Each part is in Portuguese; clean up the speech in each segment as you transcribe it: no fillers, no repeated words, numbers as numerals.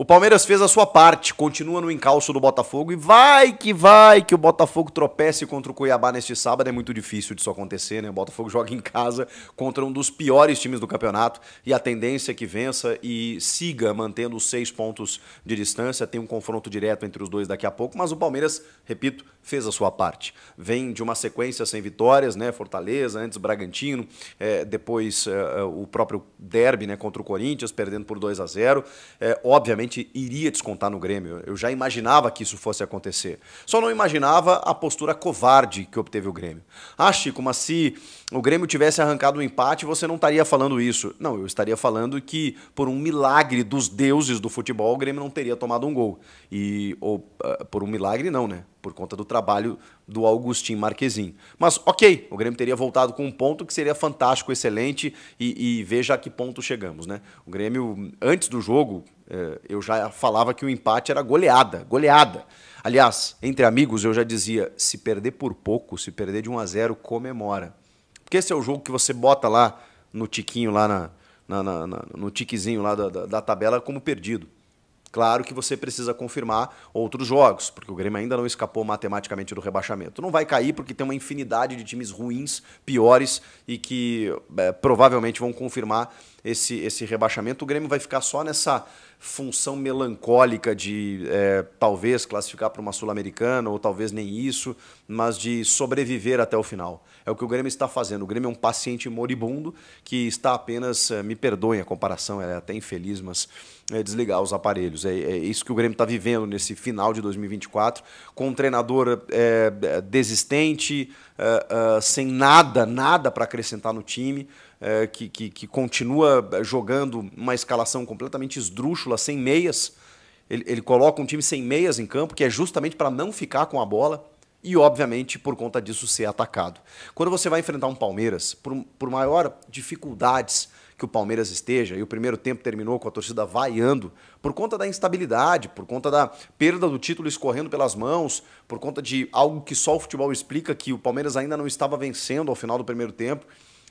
O Palmeiras fez a sua parte, continua no encalço do Botafogo e vai que o Botafogo tropece contra o Cuiabá neste sábado. É muito difícil disso acontecer, né? O Botafogo joga em casa contra um dos piores times do campeonato e a tendência é que vença e siga mantendo os 6 pontos de distância. Tem um confronto direto entre os dois daqui a pouco, mas o Palmeiras, repito, fez a sua parte. Vem de uma sequência sem vitórias, né? Fortaleza, antes Bragantino, depois o próprio derby, né? Contra o Corinthians, perdendo por 2-0. Obviamente iria descontar no Grêmio. Eu já imaginava que isso fosse acontecer. Só não imaginava a postura covarde que obteve o Grêmio. Ah, Chico, mas se o Grêmio tivesse arrancado um empate, você não estaria falando isso. Não, eu estaria falando que por um milagre dos deuses do futebol, o Grêmio não teria tomado um gol. Por um milagre não, né? Por conta do trabalho do Augustin Marquezin. Mas ok, o Grêmio teria voltado com um ponto que seria fantástico, excelente, e veja a que ponto chegamos, né? O Grêmio, antes do jogo, eu já falava que o empate era goleada. Aliás, entre amigos eu já dizia, se perder por pouco, se perder de 1-0, comemora. Porque esse é o jogo que você bota lá no tiquinho, lá no tiquezinho lá da tabela como perdido. Claro que você precisa confirmar outros jogos, porque o Grêmio ainda não escapou matematicamente do rebaixamento. Não vai cair porque tem uma infinidade de times ruins, piores, e que provavelmente vão confirmar esse rebaixamento. O Grêmio vai ficar só nessa função melancólica de talvez classificar para uma Sul-Americana, ou talvez nem isso, mas de sobreviver até o final. É o que o Grêmio está fazendo. O Grêmio é um paciente moribundo que está apenas, me perdoem a comparação, é até infeliz, mas desligar os aparelhos. É isso que o Grêmio está vivendo nesse final de 2024, com um treinador desistente, sem nada para acrescentar no time, que continua jogando uma escalação completamente esdrúxula, sem meias. Ele coloca um time sem meias em campo, que é justamente para não ficar com a bola e, obviamente, por conta disso ser atacado. Quando você vai enfrentar um Palmeiras, por maior dificuldades que o Palmeiras esteja, e o primeiro tempo terminou com a torcida vaiando, por conta da instabilidade, por conta da perda do título escorrendo pelas mãos, por conta de algo que só o futebol explica, que o Palmeiras ainda não estava vencendo ao final do primeiro tempo,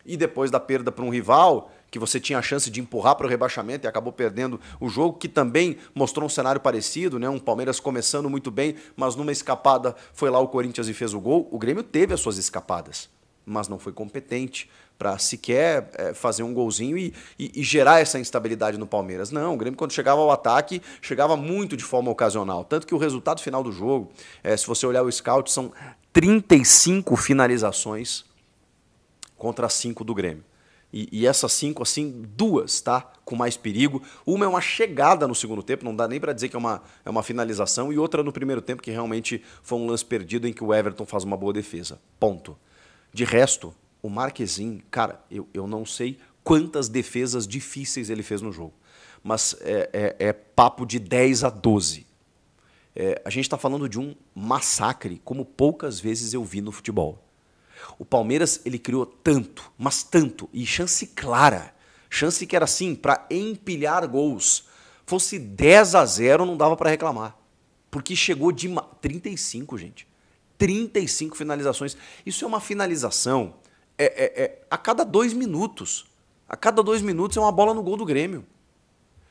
e depois da perda para um rival, que você tinha a chance de empurrar para o rebaixamento e acabou perdendo o jogo, que também mostrou um cenário parecido, né? Um Palmeiras começando muito bem, mas numa escapada foi lá o Corinthians e fez o gol. O Grêmio teve as suas escapadas, mas não foi competente para sequer fazer um golzinho e gerar essa instabilidade no Palmeiras. Não, o Grêmio, quando chegava ao ataque, chegava muito de forma ocasional. Tanto que o resultado final do jogo, se você olhar o scout, são 35 finalizações contra 5 do Grêmio. E essas 5, assim, 2, tá? Com mais perigo. Uma é uma chegada no segundo tempo, não dá nem para dizer que é uma finalização, e outra no primeiro tempo, que realmente foi um lance perdido em que o Everton faz uma boa defesa. Ponto. De resto, o Marquezin, cara, eu não sei quantas defesas difíceis ele fez no jogo, mas é papo de 10-12. A gente está falando de um massacre como poucas vezes eu vi no futebol. O Palmeiras, ele criou tanto, mas tanto, e chance clara, chance que era assim, para empilhar gols. Fosse 10-0 não dava para reclamar, porque chegou de 35, gente. 35 finalizações. Isso é uma finalização a cada 2 minutos. A cada 2 minutos é uma bola no gol do Grêmio.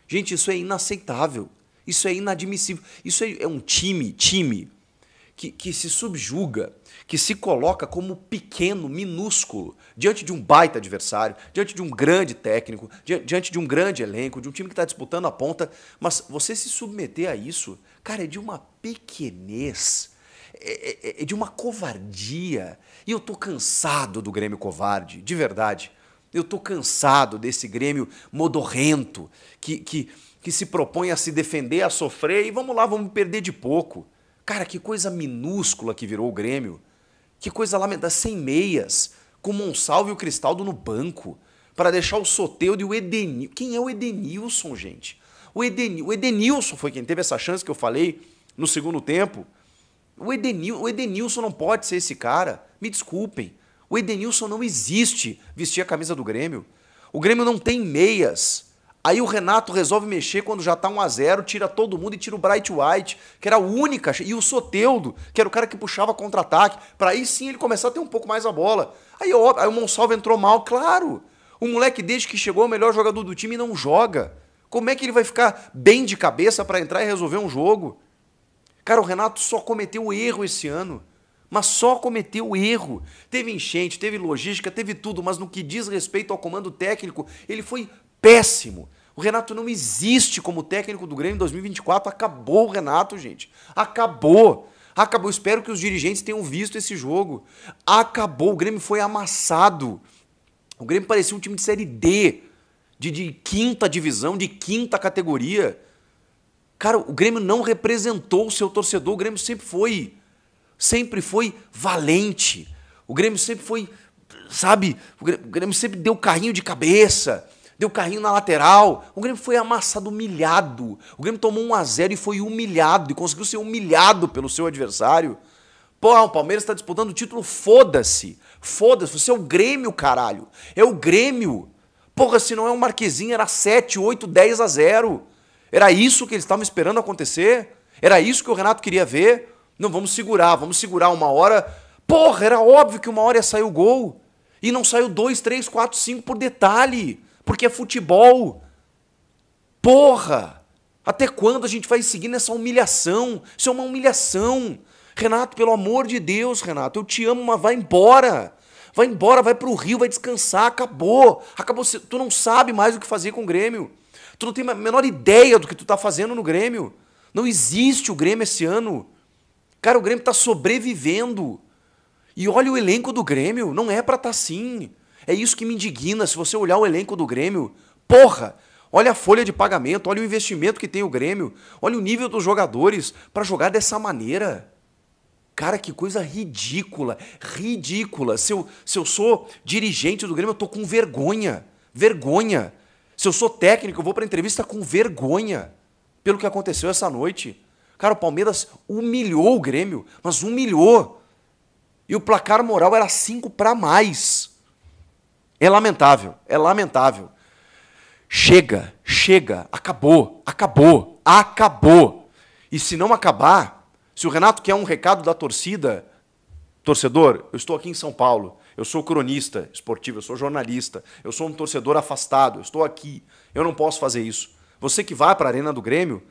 Gente, isso é inaceitável. Isso é inadmissível. Isso é um time que se subjuga, que se coloca como pequeno, minúsculo, diante de um baita adversário, diante de um grande técnico, diante de um grande elenco, de um time que está disputando a ponta. Mas você se submeter a isso, cara, é de uma pequenez, é de uma covardia. E eu tô cansado do Grêmio covarde, de verdade. Eu tô cansado desse Grêmio modorrento, que se propõe a se defender, a sofrer, e vamos lá, vamos perder de pouco. Cara, que coisa minúscula que virou o Grêmio. Que coisa lamentável, sem meias, com o Monsalvo e o Cristaldo no banco, para deixar o Soteldo e o Edenilson. Quem é o Edenilson, gente? O Edenilson foi quem teve essa chance que eu falei no segundo tempo. O Edenilson não pode ser esse cara. Me desculpem. O Edenilson não existe vestir a camisa do Grêmio. O Grêmio não tem meias. Aí o Renato resolve mexer quando já tá 1-0, tira todo mundo e tira o Bright White, que era a única, e o Soteldo, que era o cara que puxava contra-ataque, para aí sim ele começar a ter um pouco mais a bola. Aí o Monsalvo entrou mal, claro. O moleque, desde que chegou, é o melhor jogador do time e não joga. Como é que ele vai ficar bem de cabeça para entrar e resolver um jogo? Cara, o Renato só cometeu erro esse ano. Mas só cometeu erro. Teve enchente, teve logística, teve tudo, mas no que diz respeito ao comando técnico, ele foi péssimo. O Renato não existe como técnico do Grêmio em 2024. Acabou o Renato, gente. Acabou. Acabou. Espero que os dirigentes tenham visto esse jogo. Acabou. O Grêmio foi amassado. O Grêmio parecia um time de Série D, de quinta divisão, de quinta categoria. Cara, o Grêmio não representou o seu torcedor. O Grêmio sempre foi valente. O Grêmio sempre foi, sabe, o Grêmio sempre deu carrinho de cabeça, deu carrinho na lateral. O Grêmio foi amassado, humilhado. O Grêmio tomou 1-0 e foi humilhado, e conseguiu ser humilhado pelo seu adversário. Pô, o Palmeiras está disputando o título, foda-se. Foda-se, você é o Grêmio, caralho. É o Grêmio. Porra, se não é o Marquezinho, era 7, 8, 10-0. Era isso que eles estavam esperando acontecer? Era isso que o Renato queria ver? Não, vamos segurar uma hora. Porra, era óbvio que uma hora ia sair o gol. E não saiu 2, 3, 4, 5 por detalhe. Porque é futebol. Porra! Até quando a gente vai seguir nessa humilhação? Isso é uma humilhação. Renato, pelo amor de Deus, Renato, eu te amo, mas vai embora. Vai embora, vai pro Rio, vai descansar, acabou. Acabou. Tu não sabe mais o que fazer com o Grêmio. Tu não tem a menor ideia do que tu tá fazendo no Grêmio. Não existe o Grêmio esse ano. Cara, o Grêmio tá sobrevivendo. E olha o elenco do Grêmio, não é pra estar assim. É isso que me indigna, se você olhar o elenco do Grêmio. Porra, olha a folha de pagamento, olha o investimento que tem o Grêmio, olha o nível dos jogadores pra jogar dessa maneira. Cara, que coisa ridícula, ridícula. Se eu sou dirigente do Grêmio, eu tô com vergonha, vergonha. Se eu sou técnico, eu vou pra entrevista com vergonha pelo que aconteceu essa noite. Cara, o Palmeiras humilhou o Grêmio, mas humilhou. E o placar moral era 5-mais. É lamentável, é lamentável. Chega, acabou. E se não acabar, se o Renato quer um recado da torcida, torcedor, eu estou aqui em São Paulo, eu sou cronista esportivo, eu sou jornalista, eu sou um torcedor afastado, eu estou aqui, eu não posso fazer isso. Você que vai para a Arena do Grêmio,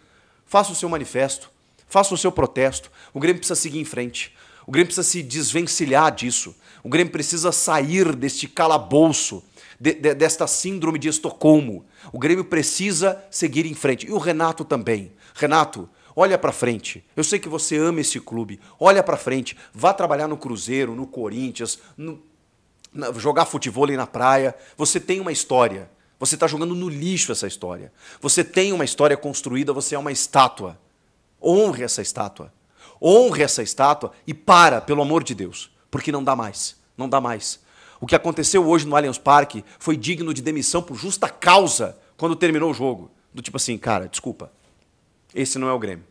faça o seu manifesto, faça o seu protesto. O Grêmio precisa seguir em frente. O Grêmio precisa se desvencilhar disso. O Grêmio precisa sair deste calabouço, desta síndrome de Estocolmo. O Grêmio precisa seguir em frente. E o Renato também. Renato, olha pra frente. Eu sei que você ama esse clube. Olha pra frente. Vá trabalhar no Cruzeiro, no Corinthians, jogar futevôlei na praia. Você tem uma história. Você está jogando no lixo essa história. Você tem uma história construída, você é uma estátua. Honre essa estátua. Honre essa estátua e pelo amor de Deus. Porque não dá mais. Não dá mais. O que aconteceu hoje no Allianz Parque foi digno de demissão por justa causa quando terminou o jogo. Do tipo assim, cara, desculpa. Esse não é o Grêmio.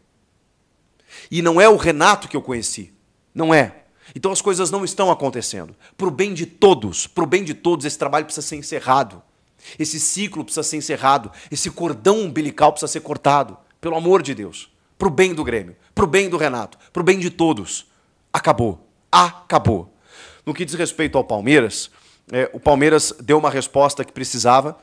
E não é o Renato que eu conheci. Não é. Então as coisas não estão acontecendo. Pro bem de todos, esse trabalho precisa ser encerrado. Esse ciclo precisa ser encerrado. Esse cordão umbilical precisa ser cortado. Pelo amor de Deus. Pro bem do Grêmio. Pro bem do Renato. Pro bem de todos. Acabou. Acabou. No que diz respeito ao Palmeiras, o Palmeiras deu uma resposta que precisava.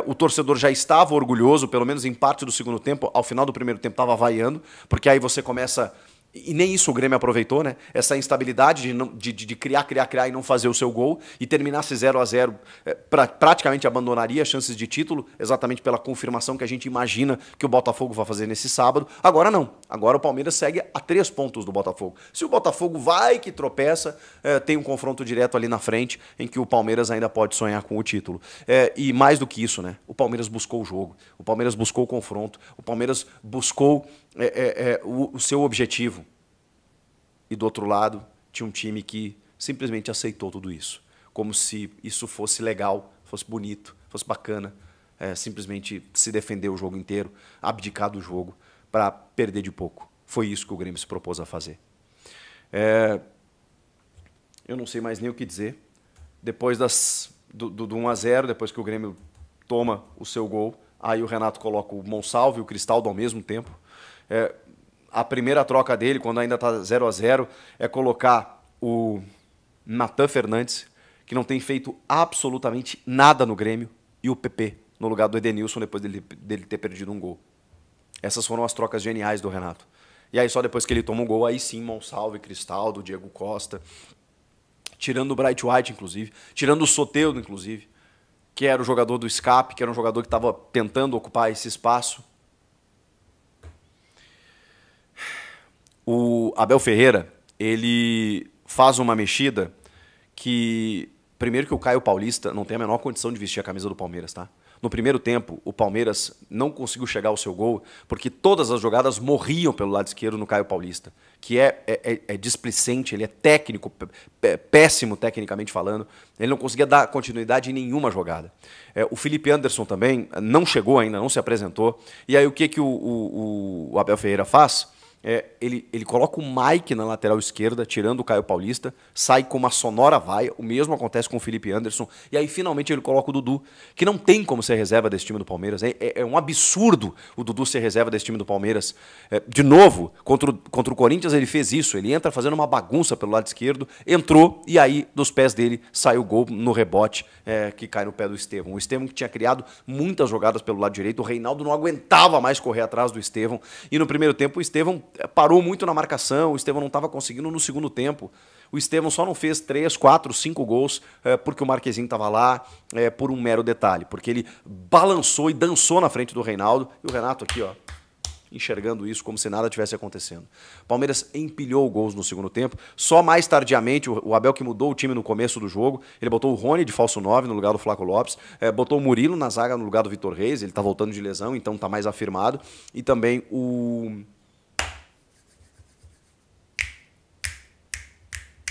O torcedor já estava orgulhoso, pelo menos em parte do segundo tempo. Ao final do primeiro tempo estava vaiando, porque aí você começa... E nem isso o Grêmio aproveitou, né? Essa instabilidade de criar e não fazer o seu gol, e terminasse 0-0, praticamente abandonaria as chances de título, exatamente pela confirmação que a gente imagina que o Botafogo vai fazer nesse sábado. Agora não. Agora o Palmeiras segue a 3 pontos do Botafogo. Se o Botafogo vai que tropeça, tem um confronto direto ali na frente, em que o Palmeiras ainda pode sonhar com o título. E mais do que isso, né? O Palmeiras buscou o jogo, o Palmeiras buscou o confronto, o Palmeiras buscou o seu objetivo. E do outro lado, tinha um time que simplesmente aceitou tudo isso. Como se isso fosse legal, fosse bonito, fosse bacana. Simplesmente se defender o jogo inteiro, abdicar do jogo para perder de pouco. Foi isso que o Grêmio se propôs a fazer. Eu não sei mais nem o que dizer. Depois do 1-0, depois que o Grêmio toma o seu gol, aí o Renato coloca o Monsalvo e o Cristaldo ao mesmo tempo. A primeira troca dele, quando ainda está 0-0, é colocar o Natan Fernandes, que não tem feito absolutamente nada no Grêmio, e o PP, no lugar do Edenilson depois dele ter perdido um gol. Essas foram as trocas geniais do Renato. E aí só depois que ele toma um gol, aí sim, Monsalve, Cristaldo, Diego Costa, tirando o Bright White, inclusive, tirando o Soteldo, inclusive, que era o jogador do escape, que era um jogador que estava tentando ocupar esse espaço. O Abel Ferreira, ele faz uma mexida que, primeiro que o Caio Paulista não tem a menor condição de vestir a camisa do Palmeiras, tá? No primeiro tempo, o Palmeiras não conseguiu chegar ao seu gol porque todas as jogadas morriam pelo lado esquerdo no Caio Paulista, que é displicente, ele é técnico, péssimo tecnicamente falando, ele não conseguia dar continuidade em nenhuma jogada. O Felipe Anderson também não chegou ainda, não se apresentou, e aí o que o Abel Ferreira faz? Ele coloca o Mike na lateral esquerda, tirando o Caio Paulista, sai com uma sonora vaia, o mesmo acontece com o Felipe Anderson, e aí finalmente ele coloca o Dudu, que não tem como ser reserva desse time do Palmeiras, é um absurdo o Dudu ser reserva desse time do Palmeiras. De novo, contra o Corinthians ele fez isso, ele entra fazendo uma bagunça pelo lado esquerdo, entrou, e aí dos pés dele saiu o gol no rebote, que cai no pé do Estevão. O Estevão que tinha criado muitas jogadas pelo lado direito, o Reinaldo não aguentava mais correr atrás do Estevão, e no primeiro tempo o Estevão parou muito na marcação, o Estevão não estava conseguindo no segundo tempo. O Estevão só não fez 3, 4, 5 gols porque o Marquezinho estava lá, por um mero detalhe, porque ele balançou e dançou na frente do Reinaldo, e o Renato aqui, ó, enxergando isso como se nada tivesse acontecendo. Palmeiras empilhou gols no segundo tempo, só mais tardiamente o Abel que mudou o time no começo do jogo, ele botou o Rony de falso 9 no lugar do Flaco Lopes, botou o Murilo na zaga no lugar do Vitor Reis, ele está voltando de lesão, então está mais afirmado, e também o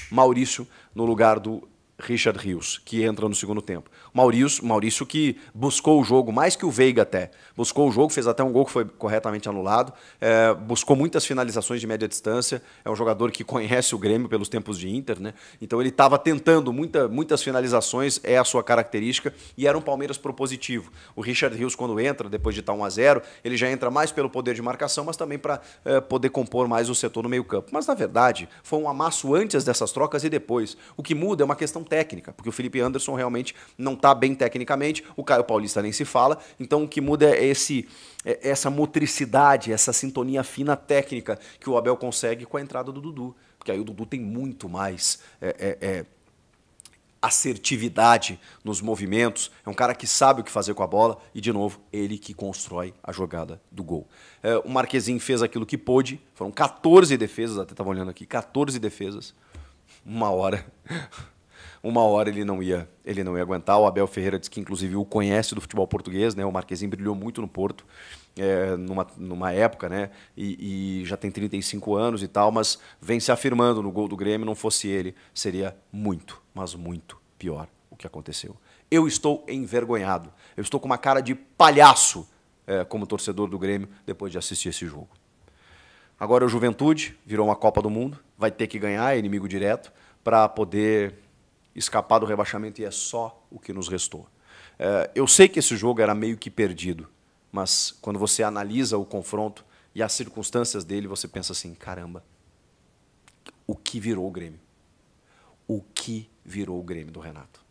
Maurício no lugar do Richard Rios, que entra no segundo tempo. Maurício que buscou o jogo, mais que o Veiga até. Buscou o jogo, fez até um gol que foi corretamente anulado, buscou muitas finalizações de média distância, é um jogador que conhece o Grêmio pelos tempos de Inter, né? Então ele estava tentando muitas finalizações, é a sua característica, e era um Palmeiras propositivo. O Richard Rios, quando entra, depois de estar 1-0, ele já entra mais pelo poder de marcação, mas também para poder compor mais o setor no meio campo. Mas, na verdade, foi um amasso antes dessas trocas e depois. O que muda é uma questão técnica, porque o Felipe Anderson realmente não está bem tecnicamente, o Caio Paulista nem se fala, então o que muda é essa motricidade, essa sintonia fina técnica que o Abel consegue com a entrada do Dudu, porque aí o Dudu tem muito mais assertividade nos movimentos, é um cara que sabe o que fazer com a bola e, de novo, ele que constrói a jogada do gol. O Marquezinho fez aquilo que pôde, foram 14 defesas, até estava olhando aqui, 14 defesas, uma hora ele não ia aguentar. O Abel Ferreira disse que inclusive o conhece do futebol português, né? O Marquezinho brilhou muito no Porto, numa época, né? E já tem 35 anos e tal, mas vem se afirmando no gol do Grêmio. Não fosse ele, seria muito, mas muito pior o que aconteceu. Eu estou envergonhado, eu estou com uma cara de palhaço como torcedor do Grêmio depois de assistir esse jogo. Agora o Juventude virou uma Copa do Mundo, vai ter que ganhar, é inimigo direto, para poder escapar do rebaixamento, e é só o que nos restou. Eu sei que esse jogo era meio que perdido, mas quando você analisa o confronto e as circunstâncias dele, você pensa assim, caramba, o que virou o Grêmio? O que virou o Grêmio do Renato?